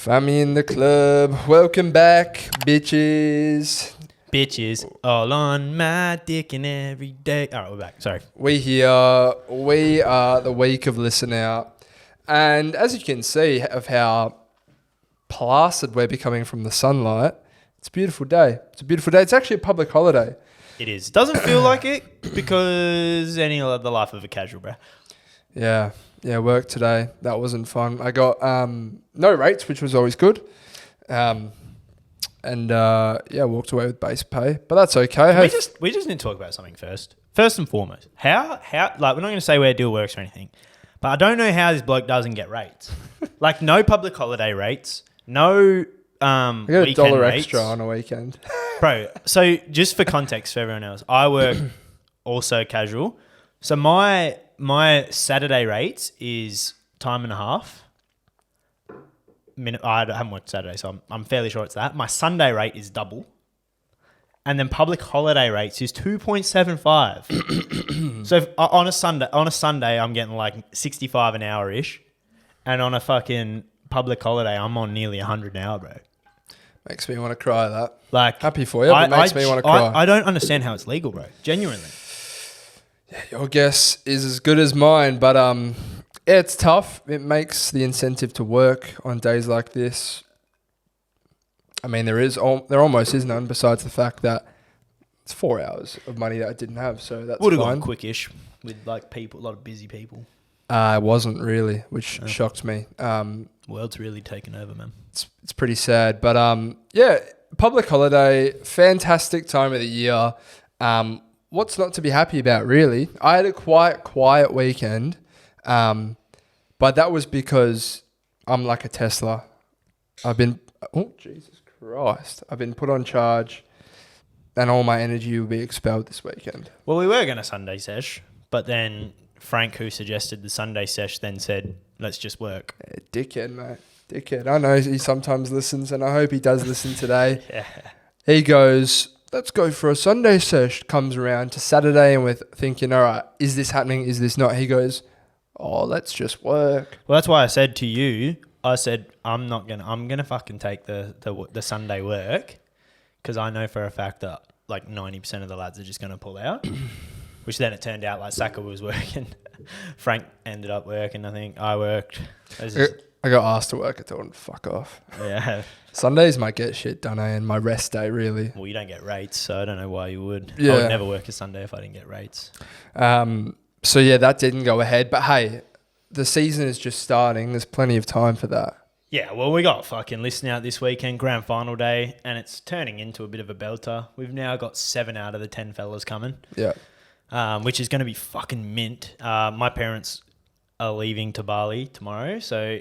Family in the club. Welcome back, bitches. Bitches all on my dick and every day. All right, we're back. Sorry. We here. We are the week of Listen Out. And as you can see of how placid we're becoming from the sunlight, it's a beautiful day. It's a beautiful day. It's actually a public holiday. It is. Doesn't feel like it because any of the life of a casual, bro. Yeah, work today. That wasn't fun. I got no rates, which was always good. Walked away with base pay, but that's okay. We just need to talk about something first. First and foremost, how like we're not going to say where deal works or anything, but I don't know how this bloke doesn't get rates. Like no public holiday rates, no I got $1 extra on a weekend. Bro, so just for context for everyone else, I work also casual. So my Saturday rates is time and a half. I haven't worked Saturday, so I'm fairly sure it's that. My Sunday rate is double. And then public holiday rates is 2.75. So on a Sunday, I'm getting like 65 an hour-ish. And on a fucking public holiday, I'm on nearly 100 an hour, bro. Makes me want to cry, that. Like, happy for you, but makes me want to cry. I don't understand how it's legal, bro. Genuinely. Yeah, your guess is as good as mine, but yeah, it's tough. It makes the incentive to work on days like this. I mean, there almost is none besides the fact that it's 4 hours of money that I didn't have, so that's would have fine. gone quickish with like people, a lot of busy people. It wasn't really, which shocked me. World's really taken over, man. It's pretty sad, but yeah, public holiday, fantastic time of the year. What's not to be happy about, really? I had a quiet weekend, but that was because I'm like a Tesla. Jesus Christ. I've been put on charge and all my energy will be expelled this weekend. Well, we were going to Sunday sesh, but then Frank, who suggested the Sunday sesh, then said, let's just work. Yeah, dickhead, mate. Dickhead. I know he sometimes listens and I hope he does listen today. Yeah. He goes, let's go for a Sunday sesh. Comes around to Saturday and we're thinking, all right, is this happening? Is this not? He goes, oh, let's just work. Well, that's why I said to you, I'm gonna fucking take the Sunday work because I know for a fact that like 90% of the lads are just gonna pull out. Which then it turned out like Saka was working, Frank ended up working. I think I worked. I got asked to work. I told him to fuck off. Yeah. Sundays might get shit done, and my rest day really. Well, you don't get rates, so I don't know why you would. Yeah. I would never work a Sunday if I didn't get rates. So yeah, that didn't go ahead. But hey, the season is just starting. There's plenty of time for that. Yeah, well, we got fucking Listen Out this weekend, grand final day, and it's turning into a bit of a belter. We've now got 7 out of the 10 fellas coming. Yeah. Which is going to be fucking mint. My parents are leaving to Bali tomorrow, so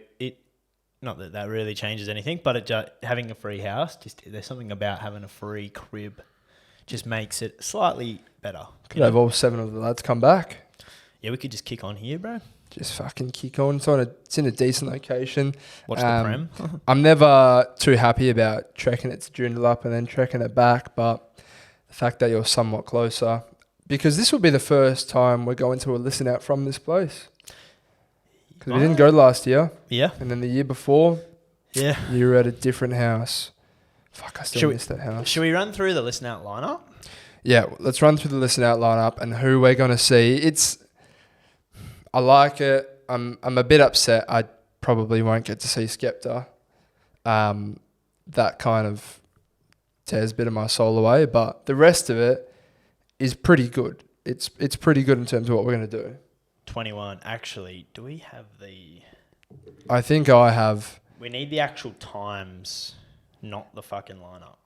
not that really changes anything, but having a free house, there's something about having a free crib just makes it slightly better. Could have all 7 of the lads come back. Yeah, we could just kick on here, bro. Just fucking kick on. It's in a decent location. Watch the Prem. I'm never too happy about trekking it to Joondalup and then trekking it back, but the fact that you're somewhat closer, because this will be the first time we're going to a Listen Out from this place. Because we didn't go last year. Yeah. And then the year before, yeah, you were at a different house. Fuck, I still miss that house. Should we run through the Listen Out lineup? Yeah, let's run through the Listen Out lineup and who we're going to see. I like it. I'm a bit upset I probably won't get to see Skepta. That kind of tears a bit of my soul away, but the rest of it is pretty good. It's pretty good in terms of what we're going to do. 21. Actually, do we have the... I think I have... We need the actual times, not the fucking lineup.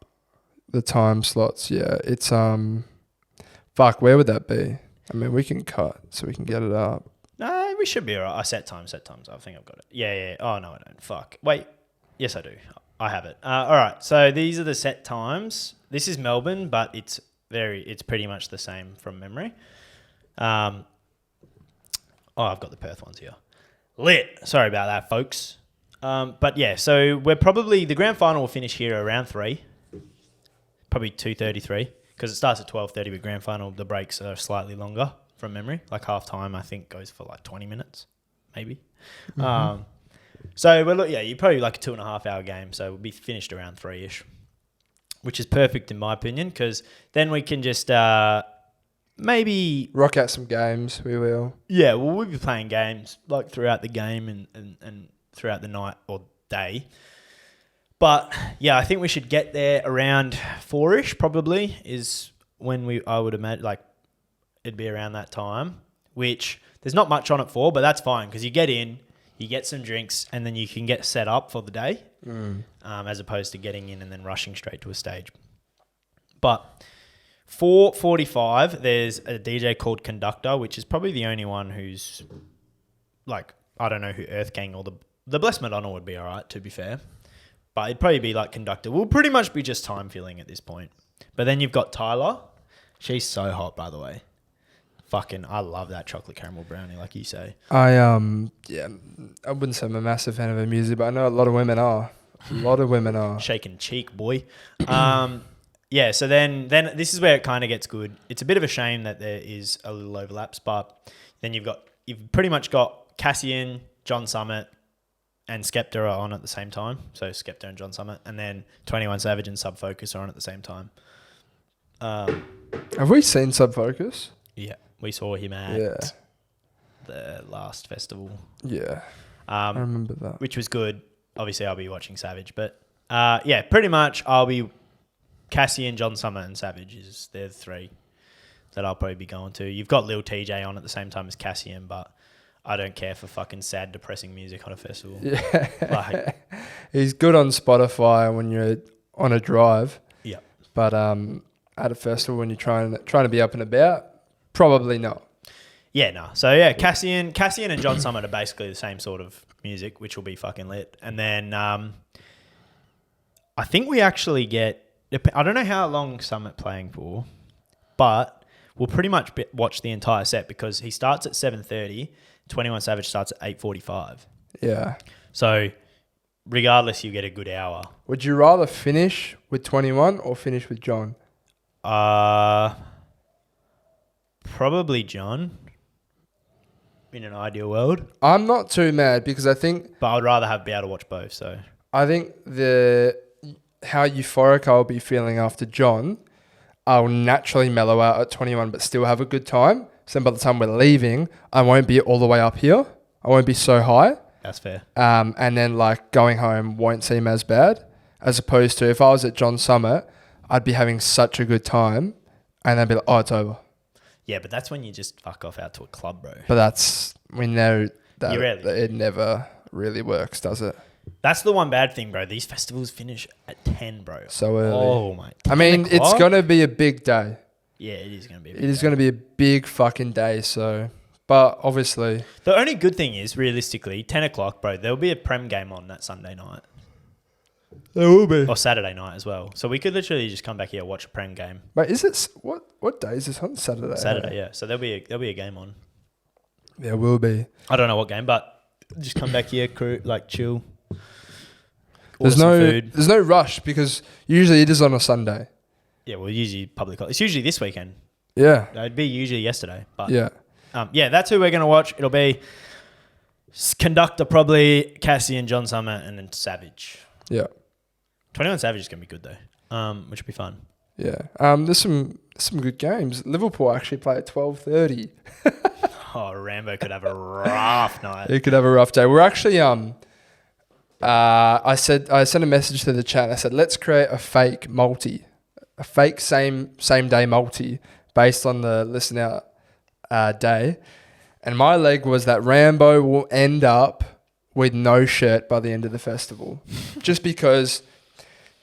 The time slots, yeah. It's... Fuck, where would that be? I mean, we can cut so we can get it up. No, we should be all right. Set times. I think I've got it. Yeah. Oh, no, I don't. Fuck. Wait. Yes, I do. I have it. All right. So these are the set times. This is Melbourne, but it's pretty much the same from memory. I've got the Perth ones here. Lit. Sorry about that, folks. But yeah, so the grand final will finish here around 3, probably 2:33, because it starts at 12:30 with grand final. The breaks are slightly longer from memory. Like half time, I think, goes for like 20 minutes, maybe. Mm-hmm. So you're probably like a 2.5 hour game, so we'll be finished around 3ish, which is perfect in my opinion, because then we can just maybe rock out some games. We will. Yeah, well, we'll be playing games like throughout the game and throughout the night or day. But yeah, I think we should get there around 4ish. Probably is when I would imagine like it'd be around that time. Which there's not much on it for, but that's fine because you get in, you get some drinks, and then you can get set up for the day, as opposed to getting in and then rushing straight to a stage. But 4:45, there's a DJ called Conductor, which is probably the only one who's like, I don't know who Earth Gang or the Blessed Madonna would be all right, to be fair. But it'd probably be like Conductor. We'll pretty much be just time filling at this point. But then you've got Tyler. She's so hot, by the way. I love that chocolate caramel brownie, like you say. I wouldn't say I'm a massive fan of her music, but I know a lot of women are. Shaking cheek, boy. Yeah, so then this is where it kind of gets good. It's a bit of a shame that there is a little overlaps, but then you've pretty much got Cassian, John Summit, and Skepta are on at the same time. So Skepta and John Summit, and then 21 Savage and Sub Focus are on at the same time. Have we seen Sub Focus? Yeah, we saw him at the last festival. Yeah, I remember that. Which was good. Obviously, I'll be watching Savage, but pretty much I'll be Cassian, John Summit, and Savage. They're the three that I'll probably be going to. You've got Lil TJ on at the same time as Cassian, but I don't care for fucking sad, depressing music on a festival. Yeah, he's good on Spotify when you're on a drive. Yeah, but at a festival when you're trying to be up and about, probably not. Yeah, no. So yeah, Cassian and John Summit are basically the same sort of music, which will be fucking lit. And then I think we actually get. I don't know how long Summit playing for, but we'll pretty much watch the entire set because he starts at 7:30. 21 Savage starts at 8:45. Yeah. So regardless, you get a good hour. Would you rather finish with 21 or finish with John? Probably John. In an ideal world. I'm not too mad because I think... But I'd rather be able to watch both, so... I think how euphoric I'll be feeling after John, I'll naturally mellow out at 21 but still have a good time. So then by the time we're leaving, I won't be all the way up here. I won't be so high. That's fair. And then like going home won't seem as bad. As opposed to if I was at John Summit, I'd be having such a good time and I'd be like, oh, it's over. Yeah, but that's when you just fuck off out to a club, bro. But we know that it never really works, does it? That's the one bad thing, bro. These festivals finish at 10, bro. So early. Oh, my. I mean, it's going to be a big day. Yeah, it is going to be a big day. It is going to be a big fucking day, so... But obviously... The only good thing is, realistically, 10 o'clock, bro, there'll be a Prem game on that Sunday night. There will be. Or Saturday night as well. So we could literally just come back here and watch a Prem game. Wait, is it... What day is this on? Saturday? Saturday, yeah. So there'll be a game on. There will be. I don't know what game, but just come back here, crew, like chill. There's no rush because usually it is on a Sunday. Yeah, well, usually it's usually this weekend. Yeah. It'd be usually yesterday. But yeah. That's who we're going to watch. It'll be Conductor, probably Cassian, John Summit, and then Savage. Yeah. 21 Savage is going to be good, though, which will be fun. Yeah. There's some good games. Liverpool actually play at 12:30. Oh, Rambo could have a rough night. He could have a rough day. We're actually... I sent a message to the chat. I said, let's create a fake multi. A fake same day multi based on the Listen Out day. And my leg was that Rambo will end up with no shirt by the end of the festival. Just because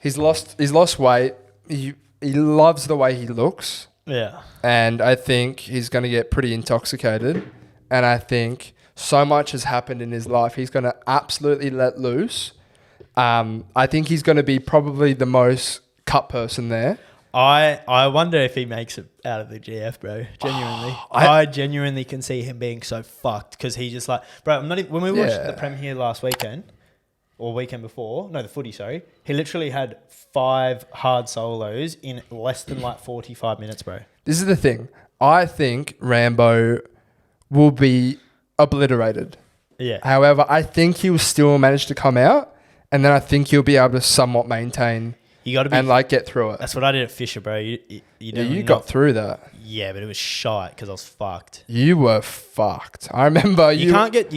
he's lost weight. He loves the way he looks. Yeah. And I think he's going to get pretty intoxicated. And I think so much has happened in his life. He's going to absolutely let loose. I think he's going to be probably the most cut person there. I wonder if he makes it out of the GF, bro. Genuinely. I genuinely can see him being so fucked because he just like... Bro, when we watched the Prem here last weekend, or weekend before, no, the footy, sorry, he literally had 5 hard solos in less than like 45 minutes, bro. This is the thing. I think Rambo will be obliterated. Yeah. However, I think he'll still manage to come out, and then I think he'll be able to somewhat maintain You got to be. and like get through it. That's what I did at Fisher, bro. You got through that. Yeah, but it was shite because I was fucked. You were fucked. I remember You can't get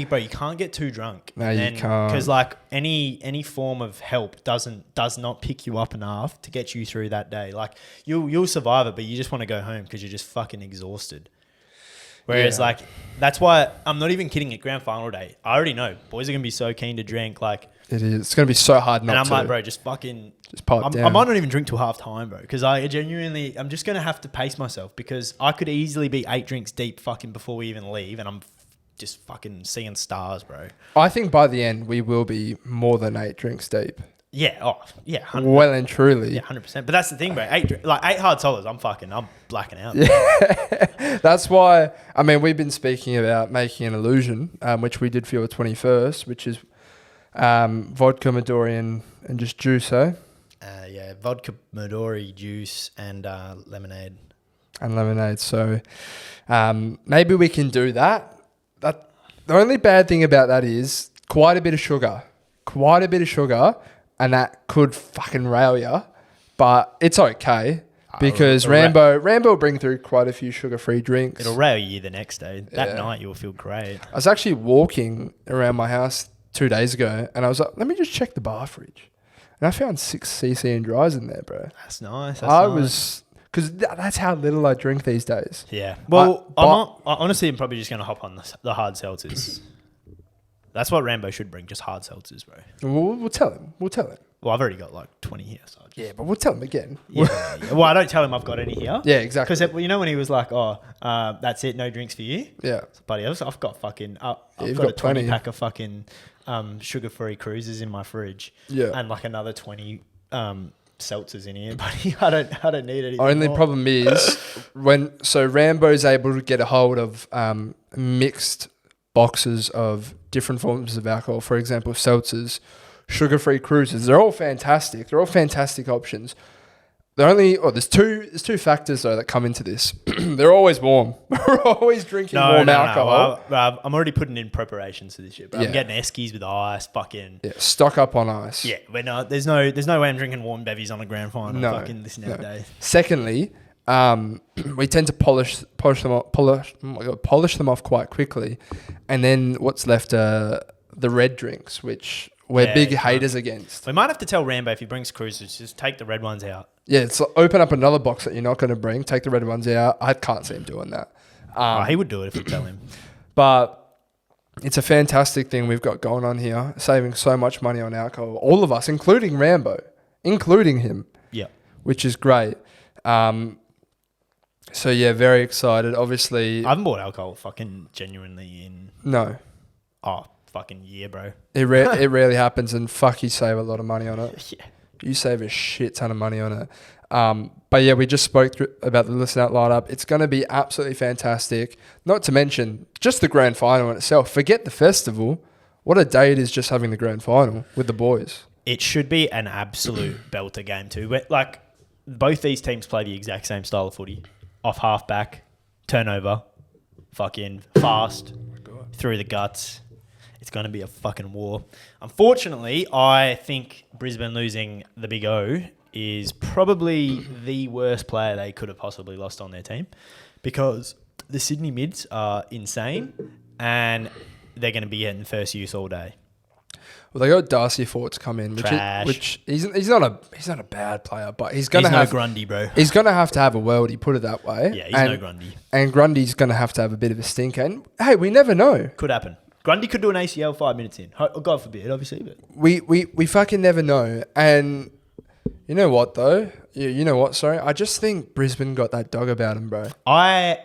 too drunk. No, you can't. Because like any form of help does not pick you up enough to get you through that day. Like you'll survive it, but you just want to go home because you're just fucking exhausted. Whereas like that's why I'm not even kidding. At grand final day, I already know boys are gonna be so keen to drink. Like it is. It's gonna be so hard not to. And I'm like, bro, just fucking. Pipe down. I might not even drink till half time, bro, because I'm just going to have to pace myself because I could easily be 8 drinks deep fucking before we even leave and I'm just fucking seeing stars, bro. I think by the end we will be more than 8 drinks deep. Yeah. Oh, yeah. 100%. Well and truly. Yeah, 100%. But that's the thing, bro. 8 hard solos, I'm blacking out. Yeah. That's why, I mean, we've been speaking about making an illusion, which we did for your 21st, which is vodka, Midori and just juice, eh? Yeah, vodka, Midori, juice, and lemonade. So maybe we can do that. The only bad thing about that is quite a bit of sugar, and that could fucking rail you. But it's okay because Rambo will bring through quite a few sugar-free drinks. It'll rail you the next day. That night you'll feel great. I was actually walking around my house 2 days ago, and I was like, let me just check the bar fridge. And I found 6 CC and dries in there, bro. That's nice. Because that's how little I drink these days. Yeah. Well, honestly, I'm probably just going to hop on the hard seltzers. That's what Rambo should bring, just hard seltzers, bro. We'll tell him. Well, I've already got like 20 here. So yeah, but we'll tell him again. Yeah. Well, I don't tell him I've got any here. Yeah, exactly. Because you know when he was like, that's it, no drinks for you? Yeah. Buddy, I've got fucking... I've got a 20 pack of fucking... sugar-free cruisers in my fridge, and like another 20 seltzers in here, buddy. I don't need any. Only problem is Rambo's able to get a hold of mixed boxes of different forms of alcohol. For example, seltzers, sugar-free cruisers. They're all fantastic. They're all fantastic options. There's two factors though that come into this. They're always warm. We're always drinking warm alcohol. Well, I'm already putting in preparations for this shit. But I'm getting Eskies with ice. Fucking stock up on ice. Yeah, there's no way I'm drinking warm bevies on a grand final. No, fucking this nowadays. Secondly, we tend to polish them off quite quickly, and then what's left are the red drinks, which we're big haters against. We might have to tell Rambo if he brings cruisers, just take the red ones out. Yeah, so open up another box that you're not going to bring, take the red ones out. I can't see him doing that. He would do it if we tell him. But it's a fantastic thing we've got going on here, saving so much money on alcohol. All of us, including Rambo, including him. Yeah. Which is great. So, yeah, very excited. Obviously... I haven't bought alcohol fucking genuinely in... No. Fucking year, bro. It rarely happens, and fuck, you save a lot of money on it. Yeah. You save a shit ton of money on it. But yeah, we just spoke about the Listen Out lineup. It's going to be absolutely fantastic. Not to mention just the grand final in itself. Forget the festival. What a day it is just having the grand final with the boys. It should be an absolute belter game too. Like both these teams play the exact same style of footy. Off half back, turnover, fucking fast, through the guts. It's going to be a fucking war. Unfortunately, I think Brisbane losing the Big O is probably the worst player they could have possibly lost on their team because the Sydney mids are insane and they're going to be in first use all day. Well, they got Darcy Fort to come in, which he's not a bad player, but he's going to have no Grundy, bro. He's going to have a worldie, put it that way. Yeah, he's no Grundy, and Grundy's going to have a bit of a stinker. And hey, we never know. Could happen. Grundy could do an ACL 5 minutes in. God forbid, obviously. But we fucking never know. And you know what, though? You know what, sorry? I just think Brisbane got that dog about him, bro. I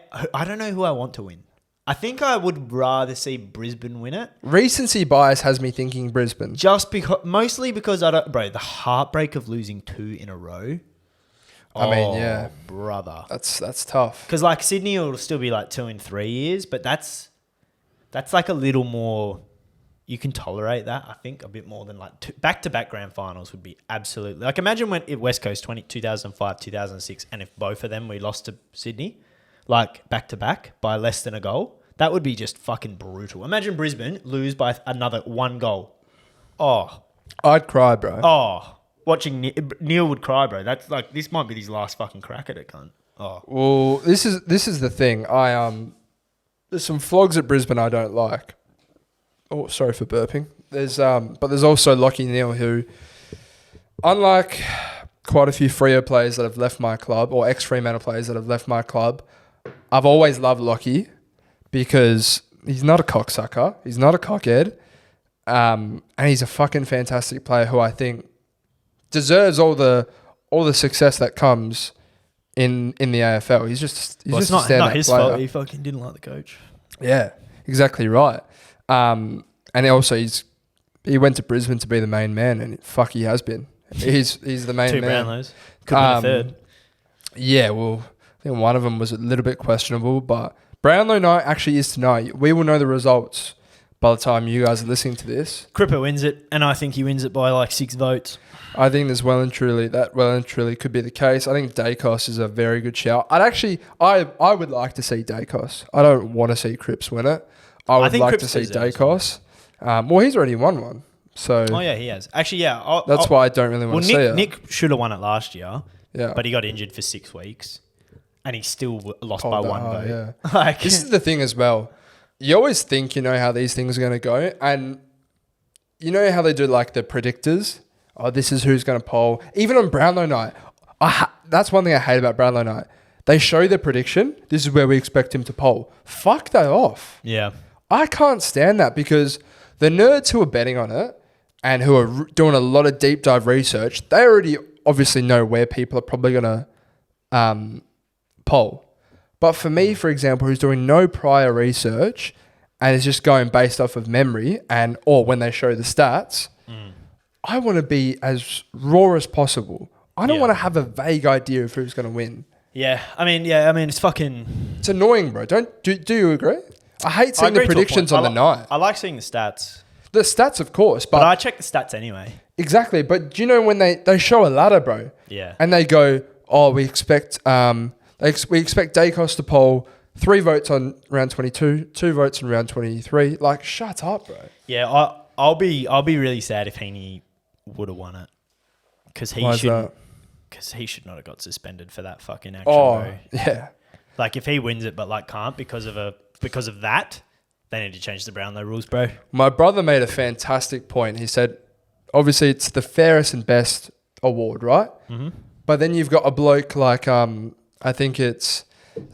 don't know who I want to win. I think I would rather see Brisbane win it. Recency bias has me thinking Brisbane. Mostly because the heartbreak of losing 2 in a row. I mean, yeah. Brother. That's tough. Because like Sydney will still be like 2 in 3 years, but that's like a little more, you can tolerate that, I think, a bit more than like back-to-back grand finals would be absolutely... Like imagine when at West Coast 2005, 2006, and if both of them we lost to Sydney, like back-to-back by less than a goal, That would be just fucking brutal. Imagine Brisbane lose by another 1 goal. Oh. I'd cry, bro. Oh. Watching Neil would cry, bro. That's like, this might be his last fucking crack at it, cunt. Oh. Well, this is the thing. There's some flogs at Brisbane I don't like. Oh, sorry for burping. But there's also Lachie Neale, who, unlike quite a few Freo players that have left my club, or ex-Fremantle players that have left my club, I've always loved Lachie because he's not a cocksucker. He's not a cockhead. And he's a fucking fantastic player who I think deserves all the success that comes in the AFL. He's just a not his player. fault. He fucking didn't like the coach. Yeah, exactly right. And also he went to Brisbane to be the main man, and fuck, he has been. He's the main 2 man. Brownlows. Could have been a third. Yeah, well, I think one of them was a little bit questionable, but Brownlow night actually is tonight. We will know the results by the time you guys are listening to this. Cripper wins it, and I think he wins it by like 6 votes. I think there's well and truly could be the case. I think Dacos is a very good shout. I would like to see Dacos. I don't want to see Cripps win it. I would like to see Dacos. Well, he's already won one. So oh yeah, he has. Actually, yeah. That's why I don't really want to see it. Nick should have won it last year. Yeah. But he got injured for 6 weeks, and he still lost by 1 vote. Yeah. Like, this is the thing as well. You always think you know how these things are going to go, and you know how they do like the predictors. Oh, this is who's going to poll. Even on Brownlow night, that's one thing I hate about Brownlow night. They show the prediction. This is where we expect him to poll. Fuck that off. Yeah. I can't stand that because the nerds who are betting on it and who are doing a lot of deep dive research, they already obviously know where people are probably going to poll. But for me, for example, who's doing no prior research and is just going based off of memory or when they show the stats, I want to be as raw as possible. I don't want to have a vague idea of who's going to win. Yeah. I mean, it's fucking... It's annoying, bro. Do you agree? I hate seeing the predictions on the night. I like seeing the stats. The stats, of course. But I check the stats anyway. Exactly. But do you know when they show a ladder, bro? Yeah. And they go, oh, we expect Dacos to poll 3 votes on round 22, 2 votes on round 23. Like, shut up, bro. Yeah, I'll be really sad if Heaney would have won it, because he should not have got suspended for that fucking action. Bro. Yeah. Like if he wins it, but like can't because of that, they need to change the Brownlow rules, bro. My brother made a fantastic point. He said, obviously it's the fairest and best award, right? Mm-hmm. But then you've got a bloke like I think it's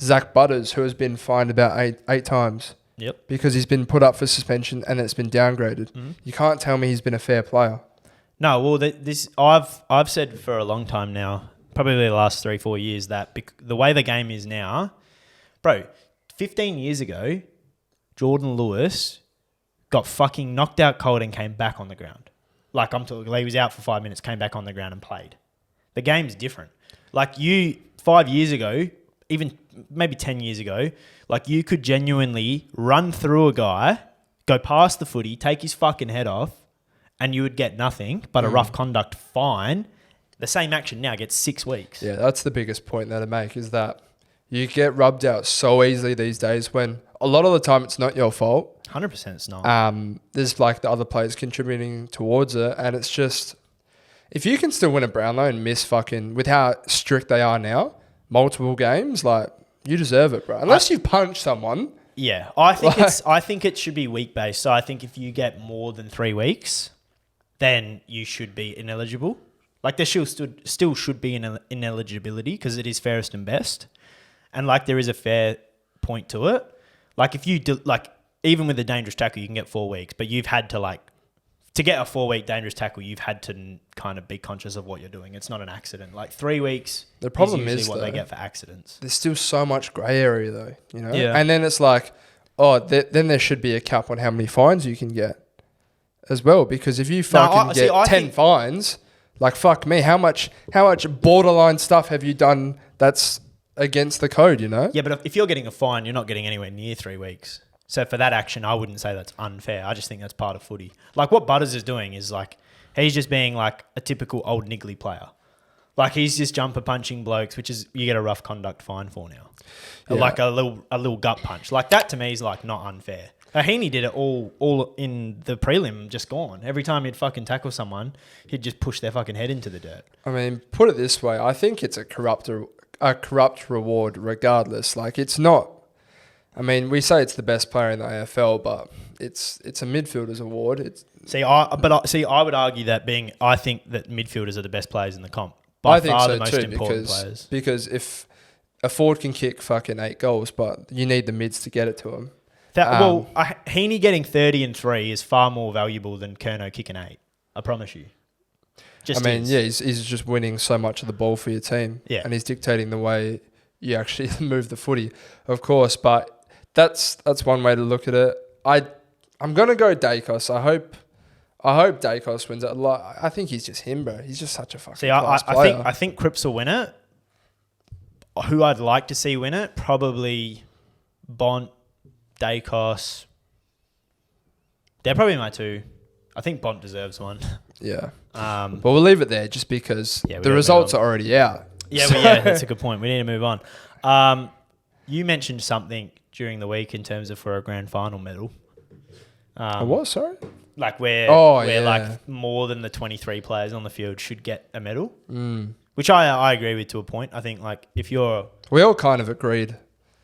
Zach Butters, who has been fined about eight times. Yep. Because he's been put up for suspension and it's been downgraded. Mm-hmm. You can't tell me he's been a fair player. No, well, I've said for a long time now, probably the last 3-4 years, that the way the game is now, bro, 15 years ago, Jordan Lewis got fucking knocked out cold and came back on the ground. Like I'm talking, he was out for 5 minutes, came back on the ground and played. The game's different. Like 5 years ago, even maybe 10 years ago, like you could genuinely run through a guy, go past the footy, take his fucking head off, and you would get nothing but a rough conduct fine. The same action now gets 6 weeks. Yeah, that's the biggest point that I make, is that you get rubbed out so easily these days when a lot of the time it's not your fault. 100% it's not. There's like the other players contributing towards it, and it's just, if you can still win a Brownlow and miss fucking, with how strict they are now, multiple games, like, you deserve it, bro. Unless you punch someone. Yeah, I think it should be week based. So I think if you get more than 3 weeks, then you should be ineligible. Like there still should be an ineligibility because it is fairest and best, and like there is a fair point to it. Like if you do, like even with a dangerous tackle, you can get 4 weeks, but you've had to get a 4-week dangerous tackle, you've had to kind of be conscious of what you're doing. It's not an accident. Like 3 weeks. The problem is is what though, they get for accidents. There's still so much grey area though, you know. Yeah. And then it's like, then there should be a cap on how many fines you can get as well, because if you fucking get 10 fines, like fuck me, how much borderline stuff have you done that's against the code, you know? Yeah, but if you're getting a fine, you're not getting anywhere near 3 weeks. So for that action, I wouldn't say that's unfair. I just think that's part of footy. Like what Butters is doing is like, he's just being like a typical old niggly player. Like he's just jumper punching blokes, which is you get a rough conduct fine for now. Yeah. Like a little gut punch. Like that to me is like not unfair. Heaney did it all in the prelim, just gone. Every time he'd fucking tackle someone, he'd just push their fucking head into the dirt. I mean, put it this way, I think it's a corrupt reward regardless. Like it's not. I mean, we say it's the best player in the AFL, but it's a midfielder's award. I would argue that I think that midfielders are the best players in the comp. By far the most important players. Because if a forward can kick fucking 8 goals, but you need the mids to get it to him. Heaney getting 30 and 3 is far more valuable than Curnow kicking 8. I promise you. He's just winning so much of the ball for your team. Yeah. And he's dictating the way you actually move the footy, of course. But that's one way to look at it. I'm going to go Dacos. I hope Dacos wins it. I think he's just him, bro. He's just such a fucking class player. I think Cripps will win it. Who I'd like to see win it, probably Bont, Dacos. They're probably my two. I think Bont deserves one. Yeah. But we'll leave it there just because the results are already out. Yeah, that's a good point. We need to move on. You mentioned something during the week in terms of for a grand final medal. What? Sorry? Like where like more than the 23 players on the field should get a medal. Which I agree with to a point. I think like if you're... We all kind of agreed.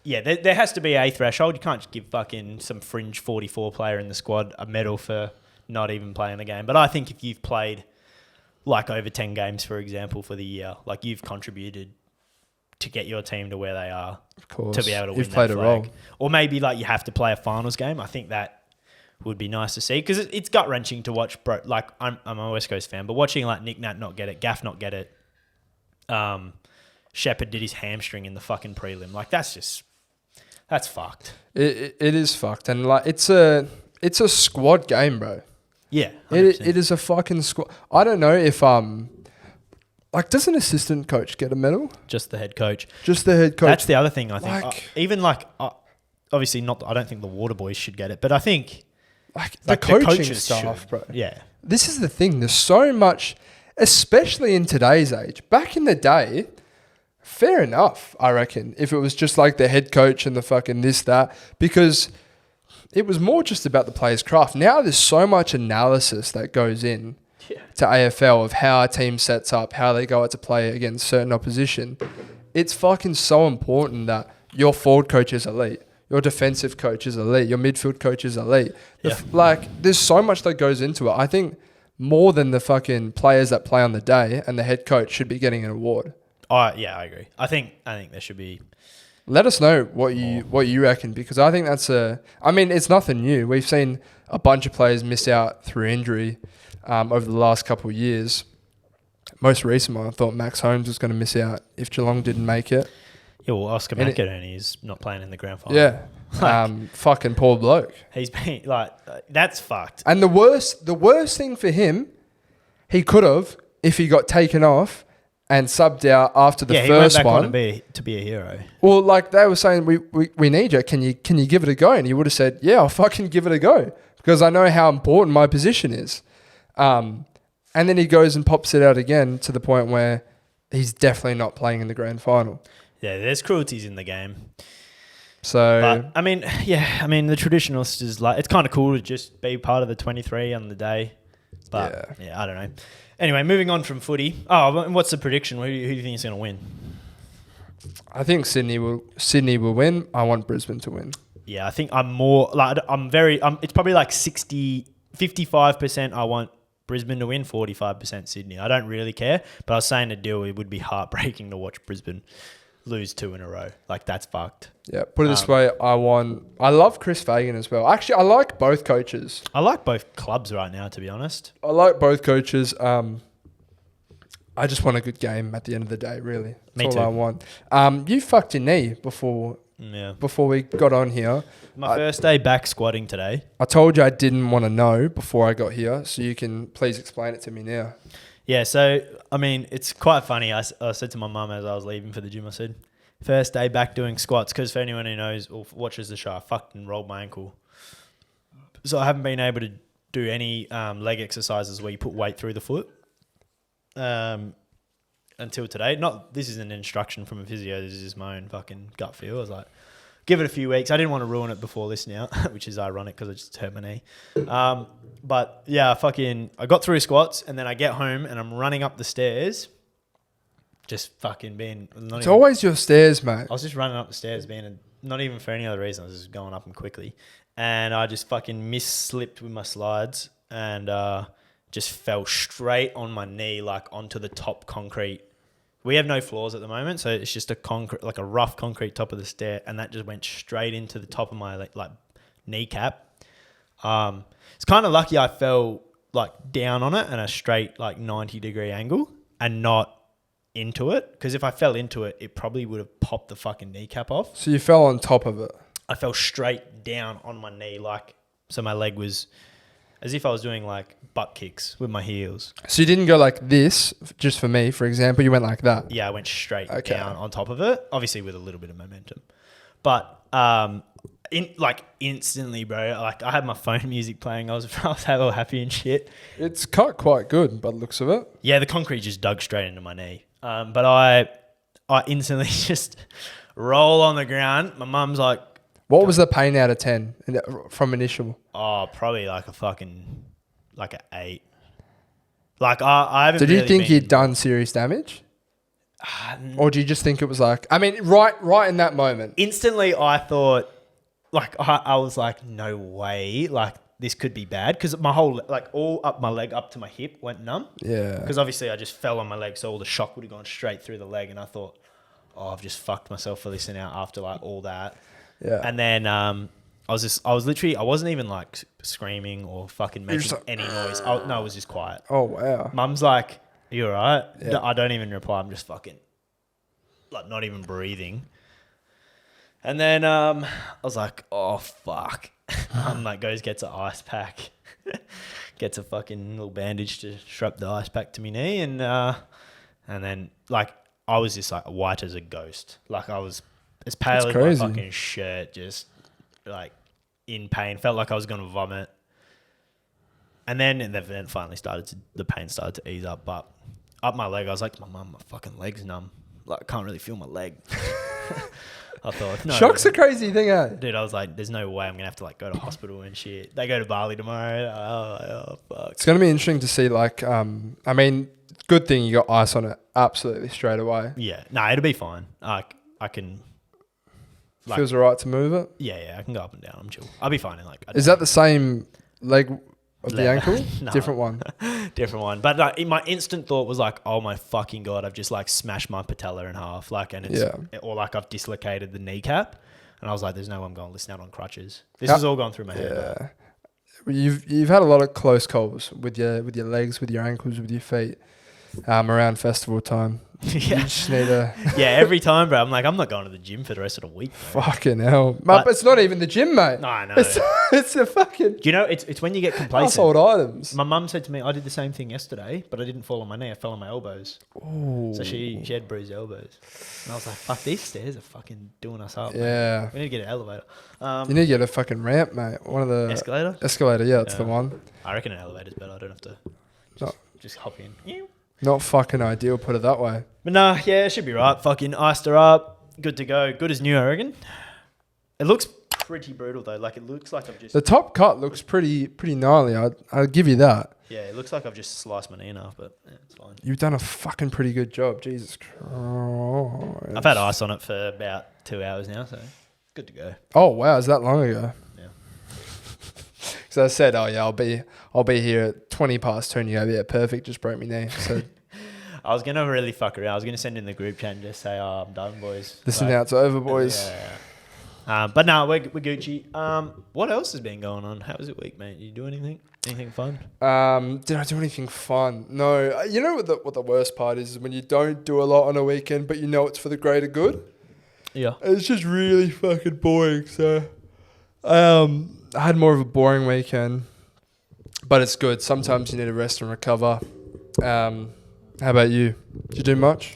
Yeah, there has to be a threshold. You can't just give fucking some fringe 44 player in the squad a medal for not even playing the game. But I think if you've played like over 10 games, for example, for the year, like you've contributed to get your team to where they are. Of course. To be able to You've win played that a flag. role. Or maybe like you have to play a finals game. I think that would be nice to see because it's gut-wrenching to watch. Like I'm a West Coast fan, but watching like Nick Nat not get it, Gaff not get it, Shepherd did his hamstring in the fucking prelim. Like that's fucked. It is fucked, and like it's a squad game, bro. Yeah, it is a fucking squad. I don't know if like does an assistant coach get a medal? Just the head coach. Just the head coach. That's the other thing I think. Obviously not. I don't think the water boys should get it, but I think like the coaching staff, should. bro. Yeah, this is the thing. There's so much, especially in today's age. Back in the day. Fair enough, I reckon, if it was just like the head coach and the fucking this, that, because it was more just about the player's craft. Now there's so much analysis that goes in to AFL of how a team sets up, how they go out to play against certain opposition. It's fucking so important that your forward coach is elite, your defensive coach is elite, your midfield coach is elite. Like, there's so much that goes into it. I think more than the fucking players that play on the day and the head coach should be getting an award. Yeah, I agree. I think there should be. Let us know what you reckon, because I think it's nothing new. We've seen a bunch of players miss out through injury over the last couple of years. Most recent one, I thought Max Holmes was going to miss out if Geelong didn't make it. Yeah, well, Oscar McInerney is not playing in the grand final. Yeah, fucking poor bloke. He's been that's fucked. And the worst thing for him, he could have, if he got taken off and subbed out after the first he went back one. on to be a hero. Well, like they were saying, we need you. Can you give it a go? And he would have said, yeah, I'll fucking give it a go because I know how important my position is. And then he goes and pops it out again to the point where he's definitely not playing in the grand final. Yeah, there's cruelties in the game. So, but, the traditionalist is like, it's kind of cool to just be part of the 23 on the day. But yeah, I don't know. Anyway, moving on from footy. Oh, what's the prediction? Who do you think is going to win? I think Sydney will win. I want Brisbane to win. Yeah, I think it's probably like 55% I want Brisbane to win, 45% Sydney. I don't really care, but I was saying to Dill, it would be heartbreaking to watch Brisbane lose 2 in a row. Like, that's fucked. Yeah, put it this way, I love Chris Fagan as well. Actually, I like both coaches. I like both clubs right now, to be honest. I like both coaches. I just want a good game at the end of the day, really. That's all I want. You fucked your knee before we got on here. My first day back squatting today. I told you I didn't want to know before I got here, so you can please explain it to me now. Yeah, so, it's quite funny. I said to my mum as I was leaving for the gym, I said, first day back doing squats, because for anyone who knows or watches the show, I fucking rolled my ankle. So I haven't been able to do any leg exercises where you put weight through the foot. And until today. This is an instruction from a physio. This is just my own fucking gut feel. I was like, give it a few weeks. I didn't want to ruin it before this now, which is ironic because it just hurt my knee. But yeah, I got through squats and then I get home and I'm running up the stairs, just fucking being. It's always your stairs, mate. I was just running up the stairs, not even for any other reason. I was just going up them quickly, and I just fucking misslipped with my slides and just fell straight on my knee, like onto the top concrete. We have no floors at the moment, so it's just like a rough concrete top of the stair, and that just went straight into the top of my like kneecap. It's kind of lucky I fell like down on it and a straight like 90-degree angle and not into it, because if I fell into it, it probably would have popped the fucking kneecap off. So you fell on top of it? I fell straight down on my knee, so my leg was as if I was doing like butt kicks with my heels. So you didn't go like this, just for me, for example, you went like that? Yeah, I went straight down on top of it, obviously with a little bit of momentum. But instantly, bro, like I had my phone music playing. I was all happy and shit. It's cut quite good by the looks of it. Yeah, the concrete just dug straight into my knee. But I instantly just roll on the ground. My mum's like, what was the pain out of 10 from initial? Oh, probably like an 8. Like I haven't. Did you think you'd done serious damage? Or do you just think it was like, I mean, right in that moment? Instantly, I thought, like, I was like, no way, like, this could be bad. Because my whole, like, all up my leg up to my hip went numb. Yeah. Because obviously I just fell on my leg, so all the shock would have gone straight through the leg. And I thought, oh, I've just fucked myself for Listen Out after, like, all that. Yeah. And then I wasn't even, like, screaming or fucking making any noise. No, it was just quiet. Oh, wow. Mum's like, are you all right? Yeah. I don't even reply. I'm just fucking, like, not even breathing. And then I was like, oh, fuck. Mum, like, gets an ice pack. Gets a fucking little bandage to strap the ice pack to my knee. And then, like, I was just, like, white as a ghost. Like, I was as pale as my fucking shirt, just, like, in pain. Felt like I was going to vomit. And then finally the pain started to ease up. But up my leg, I was like, my fucking leg's numb. Like, I can't really feel my leg. I thought, no. Shock's a crazy thing, eh? Dude, I was like, there's no way I'm going to have to, like, go to hospital and shit. They go to Bali tomorrow. Oh, fuck. It's going to be interesting to see, like, I mean, good thing you got ice on it absolutely straight away. Yeah. No, it'll be fine. I can... Like, feels all right to move it? Yeah, I can go up and down. I'm chill. I'll be fine in, like... Is that the same leg of the ankle? No. Different one? Different one. But like, my instant thought was like, oh my fucking God, I've just like smashed my patella in half. Like, and it's... Yeah. Or like I've dislocated the kneecap. And I was like, there's no way I'm going to Listen Out on crutches. This has all gone through my head. Yeah. You've had a lot of close calls with your legs, with your ankles, with your feet around festival time. Yeah. You just need to... Yeah, every time, bro. I'm like, I'm not going to the gym for the rest of the week, bro. Fucking hell. But it's not even the gym, mate. No, I know. It's a fucking... Do you know, it's when you get complacent. Household items. My mum said to me, I did the same thing yesterday, but I didn't fall on my knee. I fell on my elbows. Ooh. So she had bruised elbows. And I was like, fuck, these stairs are fucking doing us up. Yeah. Man. We need to get an elevator. You need to get a fucking ramp, mate. One of the... Escalator? Escalator, yeah, that's the one. I reckon an elevator's better. I don't have to just hop in. Not fucking ideal, put it that way. But nah, yeah, it should be right. Fucking iced her up. Good to go. Good as new, I reckon. It looks pretty brutal, though. Like, it looks like I've just... The top cut looks pretty gnarly. I'll give you that. Yeah, it looks like I've just sliced my knee in half, but yeah, it's fine. You've done a fucking pretty good job. Jesus Christ. I've had ice on it for about 2 hours now, so good to go. Oh, wow. Is that long ago? Yeah. Because I said, oh, yeah, I'll be here at 20 past 2. And you go, yeah, perfect. Just broke my knee. So... I was going to really fuck around. I was going to send in the group chat and just say, oh, I'm done, boys. Listen Out's over, boys. Yeah. But no, we're Gucci. What else has been going on? How was it week, mate? Did you do anything? Anything fun? Did I do anything fun? No. You know what the worst part is when you don't do a lot on a weekend, but you know it's for the greater good? Yeah. It's just really fucking boring. So I had more of a boring weekend, but it's good. Sometimes you need to rest and recover. How about you? Did you do much?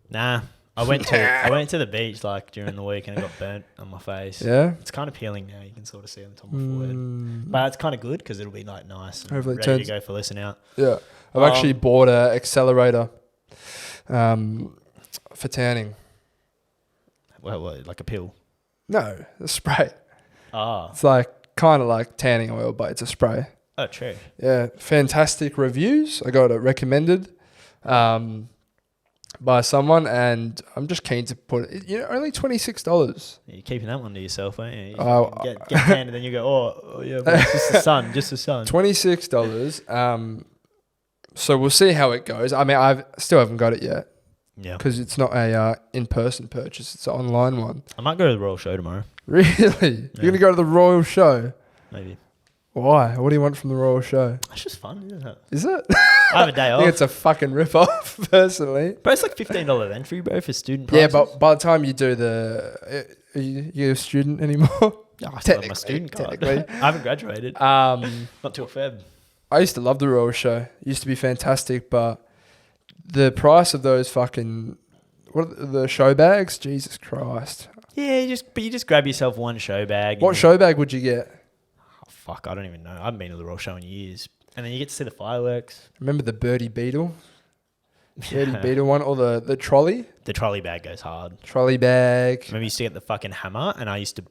Nah. I went to the beach like during the week and I got burnt on my face. Yeah? It's kind of peeling now. You can sort of see on the top of my forehead. But it's kind of good because it'll be like nice and hopefully ready to go for Listen Out. Yeah. I've actually bought an accelerator for tanning. Well, like a pill. No, a spray. Ah. It's like kind of like tanning oil, but it's a spray. Oh, true. Yeah, fantastic reviews. I got it recommended by someone, and I'm just keen to put it. Only $26. You're keeping that one to yourself, aren't you? Oh, Get tanned, and then you go, oh yeah, but it's just the sun, just the sun. $26. So we'll see how it goes. I mean, I still haven't got it yet. Yeah. Because it's not a in-person purchase. It's an online one. I might go to the Royal Show tomorrow. Really? Yeah. You're going to go to the Royal Show? Maybe. Why? What do you want from the Royal Show? It's just fun, isn't it? Is it? I have a day I off. think it's a fucking rip-off, personally. Bro, it's like $15 entry, bro, for student prices. Yeah, but by the time you do are you a student anymore? Oh, I still have my student card. Technically. I haven't graduated. Not till Feb. I used to love the Royal Show. It used to be fantastic, but the price of those fucking... the show bags? Jesus Christ. Yeah, you just grab yourself one show bag. What show bag would you get? Oh, fuck, I don't even know. I haven't been to the Royal Show in years. And then you get to see the fireworks. Remember the Birdie Beetle? Birdie Beetle one, or the trolley? The trolley bag goes hard. Trolley bag. Remember you used to get the fucking hammer, and I used to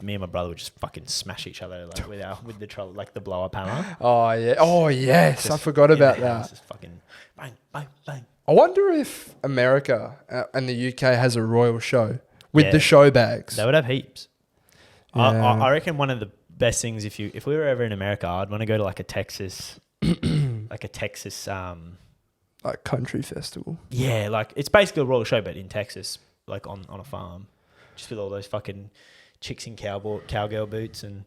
me and my brother would just fucking smash each other like with the trolley, like the blow up hammer. Oh yeah. Oh yes, Just I forgot about the house, that. just fucking bang, bang, bang. I wonder if America and the UK has a royal show with the show bags. They would have heaps. Yeah. I reckon one of the best things if we were ever in America, I'd want to go to like a Texas, like country festival. Yeah, like it's basically a royal show, but in Texas, like on a farm, just with all those fucking chicks in cowgirl boots and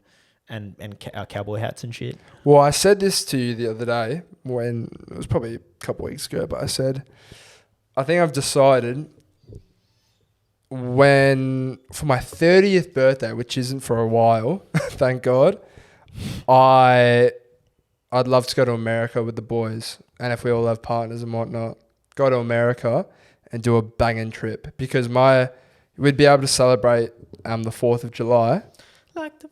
cowboy hats and shit. Well, I said this to you the other day when it was probably a couple of weeks ago, but I said, I think I've decided for my 30th birthday, which isn't for a while, thank God, I'd love to go to America with the boys. And if we all have partners and whatnot, go to America and do a banging trip because we'd be able to celebrate the 4th of July. Like the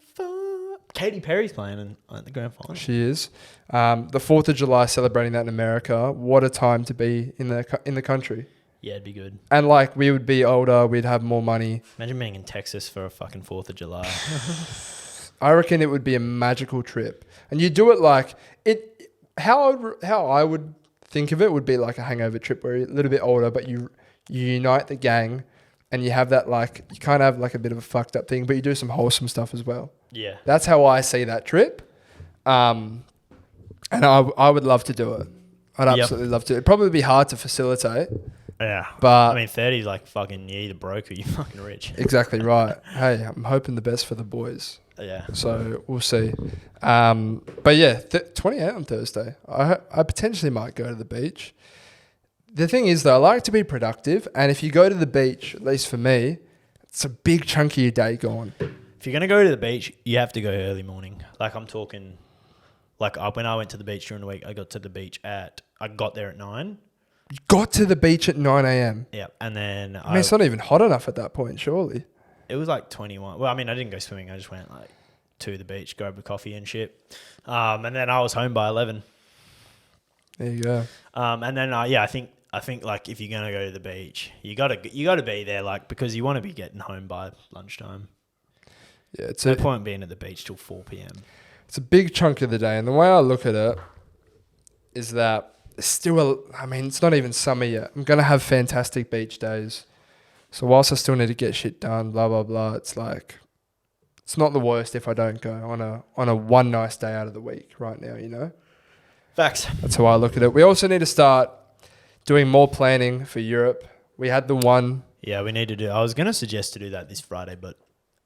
Katy Perry's playing at the grand final. She is. The 4th of July, celebrating that in America. What a time to be in the country. Yeah, it'd be good. And like we would be older, we'd have more money. Imagine being in Texas for a fucking 4th of July. I reckon it would be a magical trip. And you do it like it. How I would think of it would be like a hangover trip where you're a little bit older, but you unite the gang, and you have that like you kind of have like a bit of a fucked up thing, but you do some wholesome stuff as well. Yeah, that's how I see that trip. And I would love to do it. I'd absolutely love to. It'd probably be hard to facilitate. Yeah, but I mean, 30 is like fucking you're either broke or you're fucking rich. Exactly right. Hey, I'm hoping the best for the boys. Yeah. So we'll see. But yeah, 28 on Thursday. I potentially might go to the beach. The thing is, though, I like to be productive, and if you go to the beach, at least for me, it's a big chunk of your day gone. If you're gonna go to the beach, you have to go early morning. Like I'm talking, like when I went to the beach during the week, I got there at 9. You got to the beach at 9 a.m. Yeah, and then I mean, it's not even hot enough at that point, surely. It was like 21. Well, I mean, I didn't go swimming. I just went like to the beach, grabbed a coffee and shit. And then I was home by 11. There you go. And then I think like if you're gonna go to the beach, you gotta be there like because you want to be getting home by lunchtime. Yeah, it's no point being at the beach till 4 p.m. It's a big chunk of the day, and the way I look at it is that it's not even summer yet. I'm gonna have fantastic beach days. So whilst I still need to get shit done, blah blah blah, it's like it's not the worst if I don't go on a one nice day out of the week right now, you know? Facts. That's how I look at it. We also need to start doing more planning for Europe. We had the one. Yeah, we need to do. I was gonna suggest to do that this Friday, but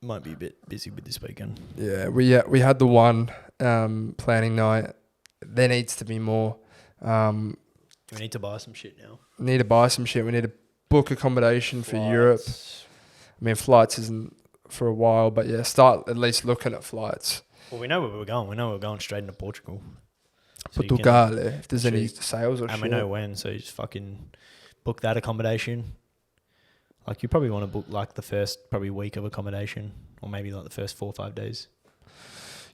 might be a bit busy with this weekend. Yeah, we had the one planning night. There needs to be more. We need to buy some shit now. We need to buy some shit. We need to book accommodation for Europe. I mean, flights isn't for a while, but yeah, start at least looking at flights. Well, we know where we're going. We know we're going straight into Portugal. So Portugal, if there's any sales or shit. And we know when, so you just fucking book that accommodation. Like, you probably want to book like the first probably week of accommodation or maybe like the first 4 or 5 days.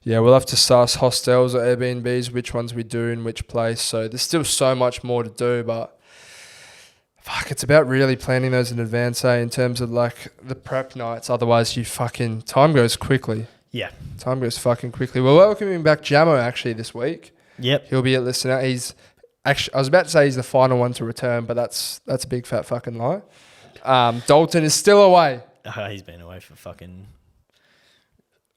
Yeah, we'll have to suss hostels or Airbnbs, which ones we do in which place. So there's still so much more to do, but fuck, it's about really planning those in advance, in terms of like the prep nights. Otherwise, time goes quickly. Yeah. Time goes fucking quickly. We're welcoming back Jamo actually this week. Yep. He'll be at Listen Out. He's actually, I was about to say he's the final one to return, but that's a big fat fucking lie. Dalton is still away. He's been away for fucking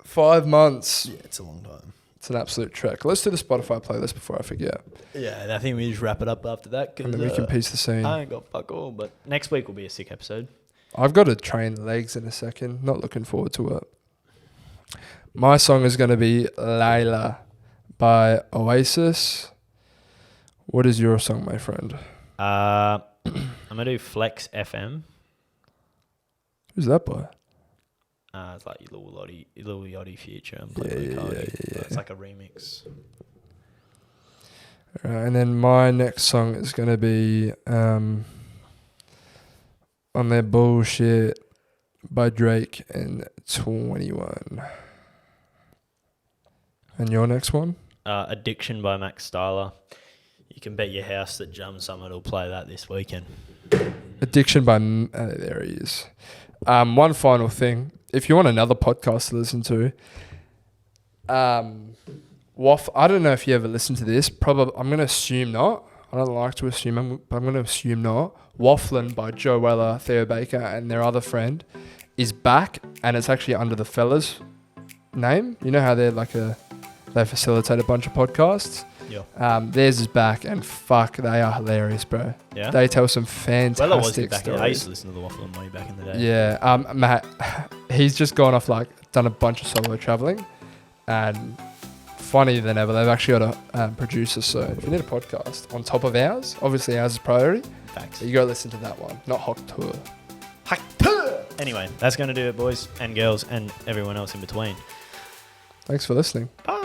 5 months. Yeah, it's a long time. It's an absolute trek. Let's do the Spotify playlist before I forget. Yeah, I think we just wrap it up after that. And then we can piece the scene. I ain't got fuck all, but next week will be a sick episode. I've got to train the legs in a second. Not looking forward to it. My song is going to be Layla by Oasis. What is your song, my friend? I'm going to do Flex FM. Who's that by? It's like Lil Yachty Future and Yeah. It's like a remix. And then my next song is going to be On Their Bullshit by Drake and 21. And your next one? Addiction by Max Styler. You can bet your house that Jum Summit will play that this weekend. Addiction by... there he is. One final thing. If you want another podcast to listen to, I don't know if you ever listened to this. Probably, I'm going to assume not. I don't like to assume, but I'm going to assume not. Wafflin' by Joe Weller, Theo Baker, and their other friend is back, and it's actually under the Fellas name. You know how they facilitate a bunch of podcasts? Yeah. Theirs is back, and fuck, they are hilarious, bro. Yeah. They tell some fantastic back stories. I used to listen to the Waffle way back in the day. Yeah. Matt, he's just gone off, done a bunch of solo traveling, and funnier than ever, they've actually got a producer. So if you need a podcast on top of ours, obviously ours is priority. Facts. You go listen to that one, not Hot Tour. Anyway, that's going to do it, boys and girls and everyone else in between. Thanks for listening. Bye.